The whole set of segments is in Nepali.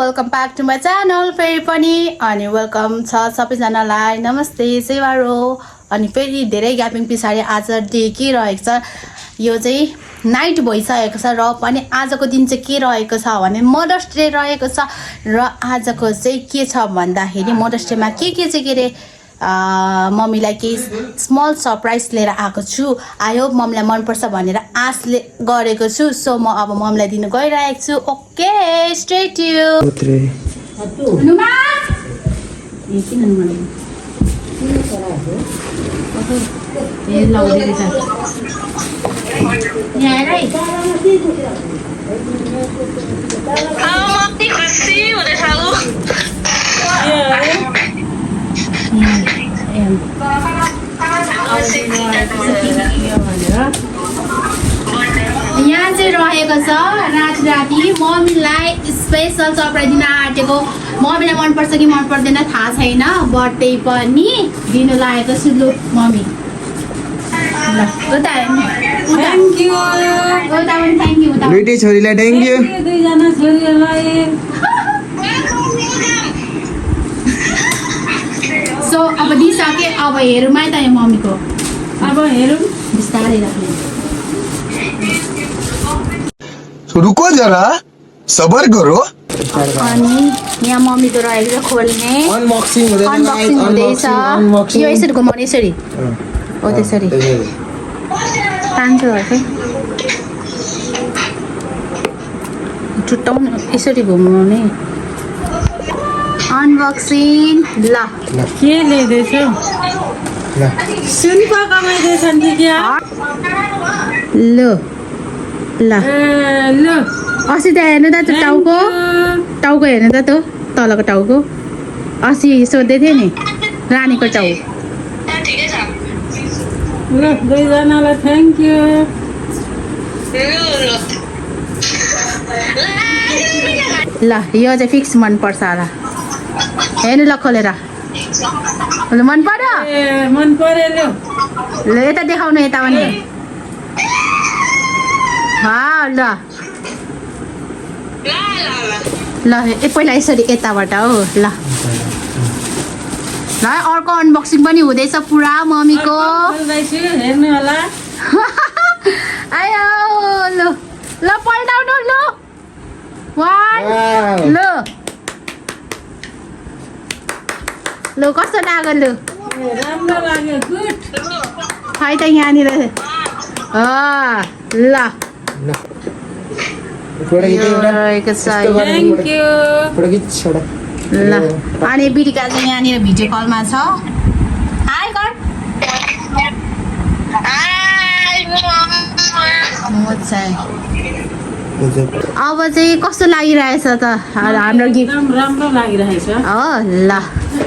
welcome back to my channel फेरि पनि अनि वेलकम छ सबैजनालाई नमस्ते सेवारो अनि फेरि धेरै ग्यापिङ पछाडि आज डे के रहेको छ यो चाहिँ नाइट भइसकेको छ र पनि आजको दिन चाहिँ के रहेको छ भने मदर्स डे रहेको छ र आजको चाहिँ के छ भन्दाखेरि मदर्स डेमा के चाहिँ के रे मम्मीलाई केही स्मल सरप्राइज लिएर आएको छु आई होप मम्मीलाई मनपर्छ भनेर आशले गरेको छु सो म अब मम्मीलाई दिनु गइरहेको छु ओके स्टे ट्युन यहाँ चाहिँ रहेको छ राति मम्मीलाई स्पेसल सरप्राइज दिन आँटेको मम्मीलाई मनपर्छ कि मन पर्दैन थाहा छैन बट त्यही पनि दिनु लागेको छु लु mummy thank you thank you दुईटै छोरीलाई थ्याङ्क यू दुईजना छोरीहरूलाई सो अब दिइसकेँ अब हेरौँ है त यो मम्मीको अब हेरौँ बिस्तारै राख्ने रुको जरा सबर करो अनि यहाँ मम्मीको रहेको छ खोल्ने अनबक्सिङ अनबक्सिङ हुँदैछ यो यसरी घुमाउने यसरी हो त्यसरी तान्छ है छुट्टाउनु यसरी घुमाउने अनबक्सिङ ल के ल्याइदिएछौ सुन पकाउँदैछन् कि क्या ल ल ल अस्ति त्यहाँ हेर्नु त त्यो टाउको हेर्नु त त्यो तलको टाउको अस्ति सोध्दै थिएँ नि रानीको टाउ ल दुईजनालाई थ्याङ्क यू ल यो चाहिँ फिक्स मनपर्छ होला हेर्नु ल खोलेर ल मन पर्यो ए मन पर्यो ल यता देखाउनु यता पनि ल ल पहिला यसरी यताबाट हो ल ल अर्को अनबक्सिङ पनि हुँदैछ पुरा मम्मीको खोल्दैछु हेर्नु होला आयो ल ल पल्टाउनु ल वान ल ल कस्तो लाग्यो ल राम्रो लाग्यो गुड खै त यहाँनिर ल रहेको छ थ्याङ्क यू ल अनि बिरिका चाहिँ यहाँनिर भिडियो कलमा छ हाई कर अब चाहिँ कस्तो लागिरहेछ त हाम्रो गिफ्ट एकदम राम्रो लागिरहेछ हो ल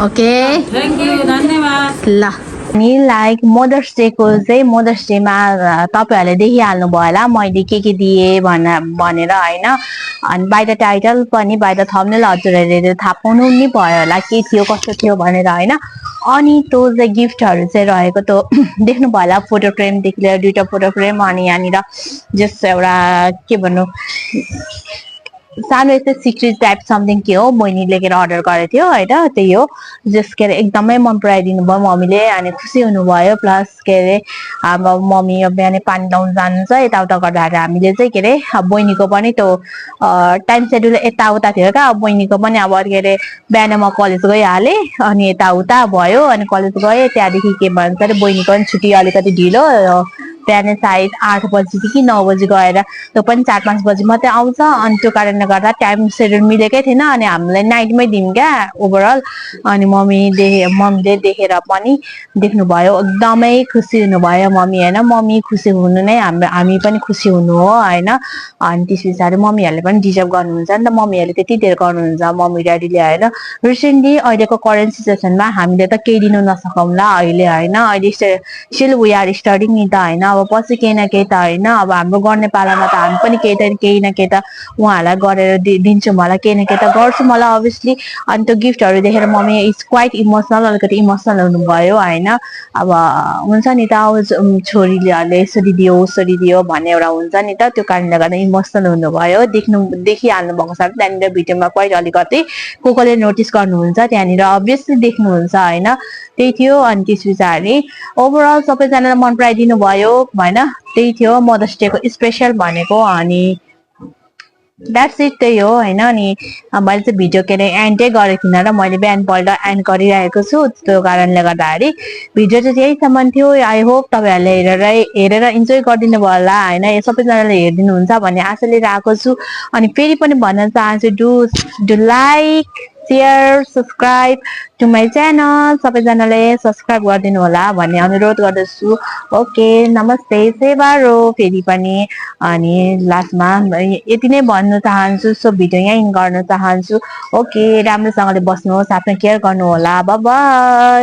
ओके थ्याङ्क यू धन्यवाद ल अनि लाइक मदर्स डेको चाहिँ मदर्स डेमा तपाईँहरूले देखिहाल्नु भयो होला मैले के दिएँ भनेर होइन अनि बाहिर टाइटल पनि बाहिर थम्नेल हजुरहरूले थाहा पाउनु नि भयो होला के थियो कस्तो थियो भनेर होइन अनि त्यो चाहिँ गिफ्टहरू चाहिँ रहेको त्यो देख्नु भयो होला फोटो फ्रेमदेखि लिएर दुईवटा फोटो फ्रेम अनि यहाँनिर जस्ट एउटा के भन्नु सानो यस्तै सिक्रेट टाइप समथिङ के हो बहिनी लेखेर अर्डर गरेको थियो होइन त्यही हो जस के अरे एकदमै मन पराइदिनु भयो मम्मीले अनि खुसी हुनुभयो प्लस के अरे अब मम्मी अब बिहानै पानी लाउनु जानुहुन्छ यताउता गर्दाखेरि हामीले चाहिँ के अरे बहिनीको पनि त्यो टाइम सेड्युल यताउता थियो क्या बहिनीको पनि अब के अरे बिहान म कलेज गइहालेँ अनि यताउता भयो अनि कलेज गएँ त्यहाँदेखि के भन्छ अरे बहिनीको पनि छुट्टी अलिकति ढिलो बिहान सायद 8 बजी कि 9 बजी गएर त्यो पनि 4-5 बजी मात्रै आउँछ अनि त्यो कारणले गर्दा टाइम सेड्युल मिलेकै थिएन अनि हामीलाई नाइटमै दिउँ क्या ओभरअल अनि मम्मीले देखेर पनि देख्नुभयो एकदमै खुसी हुनुभयो मम्मी होइन मम्मी खुसी हुनु नै हामी पनि खुसी हुनु हो होइन अनि त्यस पछाडि मम्मीहरूले पनि डिजर्भ गर्नुहुन्छ नि त मम्मीहरूले त्यति धेरै गर्नुहुन्छ मम्मी ड्याडीले होइन रिसेन्टली अहिलेको करेन्ट सिचुएसनमा हामीले त केही दिनु नसकौँला अहिले होइन अहिले स्टिल वी आर स्टडिङ नि त होइन अब पछि केही न केही त होइन अब हाम्रो गर्ने पालामा त हामी पनि केही न केही त उहाँहरूलाई गरेर दिन्छौँ होला केही न केही त गर्छौँ होला अभियसली अनि त्यो गिफ्टहरू देखेर मम्मी इज क्वाइट इमोसनल अलिकति इमोसनल हुनुभयो होइन अब हुन्छ नि त अब छोरीले यसरी दियो भन्ने एउटा हुन्छ नि त त्यो कारणले गर्दा इमोसनल हुनुभयो देखिहाल्नु भएको छ त्यहाँनिर भिडियोमा पहिला अलिकति कसले नोटिस गर्नुहुन्छ त्यहाँनिर अभियसली देख्नुहुन्छ होइन त्यही थियो अनि त्यस पछाडि ओभरअल सबैजनाले मन पराइदिनु भयो होइन त्यही थियो मदर्स डेको स्पेसल भनेको अनि द्याट्स इट त्यही हो होइन अनि मैले चाहिँ भिडियो के अरे एन्डै गरेको थिइनँ र मैले बिहानपल्ट एन्ड गरिरहेको छु त्यो कारणले गर्दाखेरि भिडियो चाहिँ यहीसम्म थियो आई होप तपाईँहरूले हेरेर इन्जोय गरिदिनु भयो होला होइन सबैजनाले हेरिदिनुहुन्छ भन्ने आशा लिएर आएको छु अनि फेरि पनि भन्न चाहन्छु do like share subscribe to my channel सबैजनाले सब्सक्राइब गरिदिनु होला भन्ने अनुरोध गर्दछु ओके नमस्ते सेवारो फेरि पनि अनि लास्टमा यति नै भन्न चाहन्छु सो भिडियो यहीँ गर्न चाहन्छु ओके राम्रोसँगले बस्नुहोस् आफ्नो केयर गर्नु होला बाइ बाइ